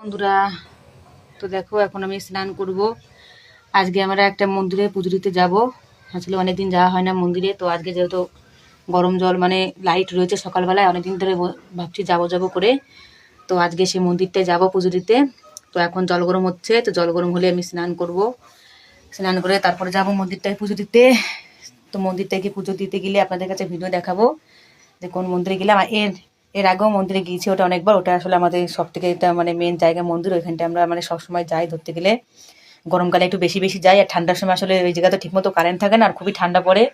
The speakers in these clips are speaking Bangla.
বন্ধুরা, তো দেখো এখন আমি স্নান করব। আজকে আমরা একটা মন্দিরে পুজো দিতে যাব। আসলে অনেকদিন যাওয়া হয় না মন্দিরে, তো আজকে যেহেতু গরম জল মানে লাইট রয়েছে সকালবেলায়, অনেকদিন ধরে ভাবছি যাবো যাবো করে। তো আজকে সেই মন্দিরটায় যাব পুজো দিতে। তো এখন জল গরম হচ্ছে, তো জল গরম হলে আমি স্নান করব। স্নান করে তারপরে যাব মন্দিরটায় পুজো দিতে। তো মন্দিরটায় গিয়ে পুজো দিতে গেলে আপনাদের কাছে ভিডিও দেখাবো যে কোন মন্দিরে গেলাম। এর এর আগেও মন্দিরে গিয়েছি, ওটা অনেকবার। ওটা আসলে আমাদের সব থেকে এটা মানে মেন জায়গা মন্দির, ওইখানটা আমরা মানে সবসময় যাই ধরতে গেলে। গরমকালে একটু বেশি বেশি যাই, আর ঠান্ডার সময় আসলে ওই জায়গাতে ঠিকমতো কারেন্ট থাকে না, আর খুবই ঠান্ডা পড়ে।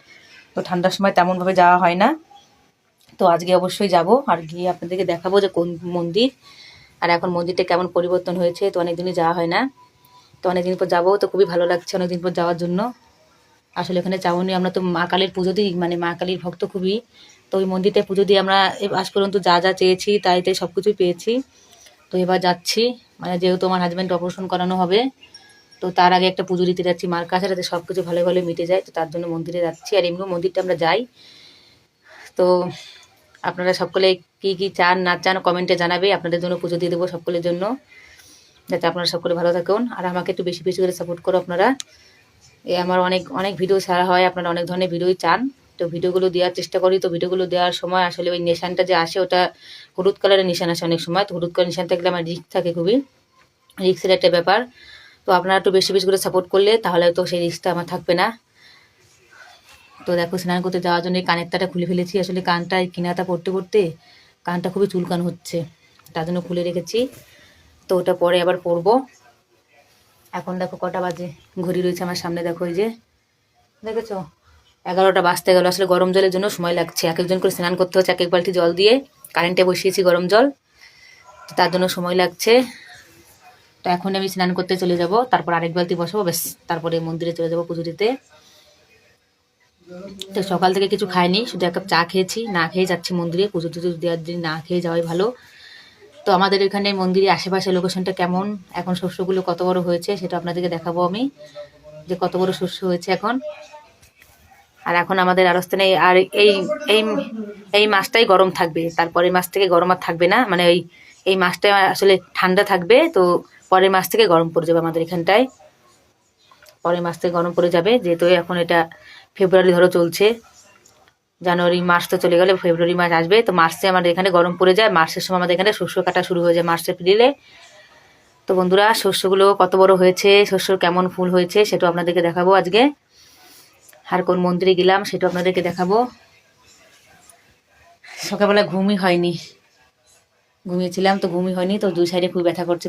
তো ঠান্ডার সময় তেমনভাবে যাওয়া হয় না। তো আজকে অবশ্যই যাব, আর গিয়ে আপনাদেরকে দেখাবো যে কোন মন্দির, আর এখন মন্দিরটা কেমন পরিবর্তন হয়েছে। তো অনেকদিনই যাওয়া হয় না, তো অনেকদিন পর যাবো, তো খুবই ভালো লাগছে অনেকদিন পর যাওয়ার জন্য। আসলে ওখানে যাওনি, আমরা তো মা কালীর পুজো দিই, মানে মা কালীর ভক্ত খুবই। তো ওই মন্দিরটায় পুজো দিয়ে আমরা আজ পর্যন্ত যা যা চেয়েছি তাই তাই সব কিছুই পেয়েছি। তো এবার যাচ্ছি, মানে যেহেতু আমার হাজব্যান্ড অপারেশন করানো হবে, তো তার আগে একটা পুজো দিতে যাচ্ছি মার কাছে, যাতে সব কিছু ভালো ভালো মিটে যায়। তো তার জন্য মন্দিরে যাচ্ছি, আর এমনিও মন্দিরটা আমরা যাই। তো আপনারা সকলে কি কি চান না চান কমেন্টে জানাবে, আপনাদের জন্য পুজো দিয়ে দেবো সকলের জন্য, যাতে আপনারা সকলে ভালো থাকুন। আর আমাকে একটু বেশি বেশি করে সাপোর্ট করো আপনারা। আমার অনেক অনেক ভিডিও ছাড়া হয়, আপনারা অনেক ধরনের ভিডিওই চান। তো ভিডিওগুলো দেওয়ার চেষ্টা করি। তো ভিডিওগুলো দেওয়ার সময় আসলে ওই নিশানটা যে আসে, ওটা হলুদ কালারের নিশান আসে অনেক সময়। তো হলুদ কালার নিশান থাকলে আমার রিস্ক থাকে, খুবই রিস্কের একটা ব্যাপার। তো আপনারা একটু বেশি বেশি করে সাপোর্ট করলে তাহলে তো সেই রিস্কটা আমার থাকবে না। তো দেখো, স্নান করতে যাওয়ার জন্য কানের তারটা খুলে ফেলেছি। আসলে কানটা কিনাটা পড়তে পড়তে কানটা খুবই চুলকান হচ্ছে, তার জন্য খুলে রেখেছি। তো ওটা পরে আবার পরবো। এখন দেখো কটা বাজে, ঘড়ি রয়েছে আমার সামনে, দেখো এই যে দেখেছো 11টা বাজতে গেল। আসলে গরম জলের জন্য সময় লাগছে, এক একজন করে স্নান করতে হচ্ছে এক এক বালতি জল দিয়ে। কারেন্টে বসিয়েছি গরম জল, তো তার জন্য সময় লাগছে। তো এখন আমি স্নান করতে চলে যাব, তারপর আরেক বালতি বসাবো, ব্যাস তারপরে মন্দিরে চলে যাব পুজো দিতে। তো সকাল থেকে কিছু খাইনি, শুধু এক কাপ চা খেয়েছি, না খেয়ে যাচ্ছি মন্দিরে পুজো টুজো দেওয়ার দিন, না খেয়ে যাওয়াই ভালো। তো আমাদের এখানে মন্দিরের আশেপাশে লোকেশনটা কেমন, এখন শস্যগুলো কত বড় হয়েছে সেটা আপনাদেরকে দেখাবো আমি, যে কত বড় শস্য হয়েছে এখন। আর এখন আমাদের আরস্থানে আর এই এই এই মাসটাই গরম থাকবে, তারপরের মাস থেকে গরম আর থাকবে না। মানে এই মাসটা আসলে ঠান্ডা থাকবে, তো পরের মাস থেকে গরম পড়ে যাবে আমাদের এখানটায়। পরের মাস থেকে গরম পড়ে যাবে, যেহেতু এখন এটা ফেব্রুয়ারি ধরো চলছে, জানুয়ারি মাস তো চলে গেলে ফেব্রুয়ারি মাস আসবে। তো মার্চে আমাদের এখানে গরম পড়ে যায়, মার্চের সময় আমাদের এখানে শস্য কাটা শুরু হয়ে যায়, মার্চ এপ্রিলে। তো বন্ধুরা, শস্যগুলো কত বড় হয়েছে, শস্যর কেমন ফুল হয়েছে সেটাও আপনাদেরকে দেখাবো আজকে। আর কোন মন্দিরে গেলাম সেটাও আপনাদেরকে দেখাবো। সকালবেলা ঘুমই হয়নি, ঘুমিয়েছিলাম তো ঘুমই হয়নি, তো দুই সাইডে খুব ব্যথা করছে।